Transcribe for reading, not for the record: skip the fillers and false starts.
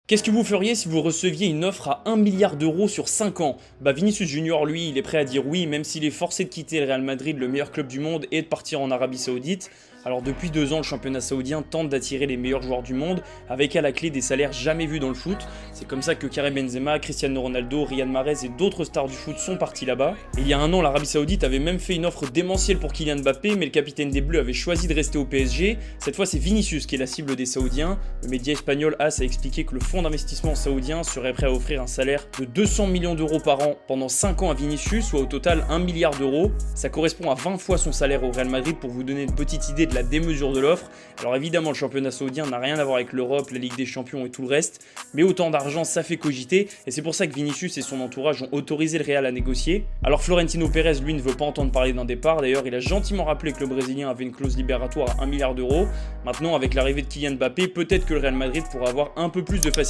Qu'est-ce que vous feriez si vous receviez une offre à 1 milliard d'euros sur 5 ans? Vinicius Junior, lui, il est prêt à dire oui, même s'il est forcé de quitter le Real Madrid, le meilleur club du monde, et de partir en Arabie Saoudite. Alors depuis 2 ans, le championnat saoudien tente d'attirer les meilleurs joueurs du monde, avec à la clé des salaires jamais vus dans le foot. C'est comme ça que Karim Benzema, Cristiano Ronaldo, Riyad Mahrez et d'autres stars du foot sont partis là-bas. Et il y a un an, l'Arabie Saoudite avait même fait une offre démentielle pour Kylian Mbappé, mais le capitaine des Bleus avait choisi de rester au PSG. Cette fois, c'est Vinicius qui est la cible des Saoudiens. Le média espagnol AS a expliqué que le fonds d'investissement saoudien serait prêt à offrir un salaire de 200 millions d'euros par an pendant 5 ans à Vinicius, soit au total 1 milliard d'euros. Ça correspond à 20 fois son salaire au Real Madrid, pour vous donner une petite idée de la démesure de l'offre. Alors évidemment, le championnat saoudien n'a rien à voir avec l'Europe, la Ligue des Champions et tout le reste, mais autant d'argent, ça fait cogiter, et c'est pour ça que Vinicius et son entourage ont autorisé le Real à négocier. Alors Florentino Pérez, lui, ne veut pas entendre parler d'un départ. D'ailleurs, il a gentiment rappelé que le Brésilien avait une clause libératoire à 1 milliard d'euros. Maintenant, avec l'arrivée de Kylian Mbappé, peut-être que le Real Madrid pourra avoir un peu plus de facilité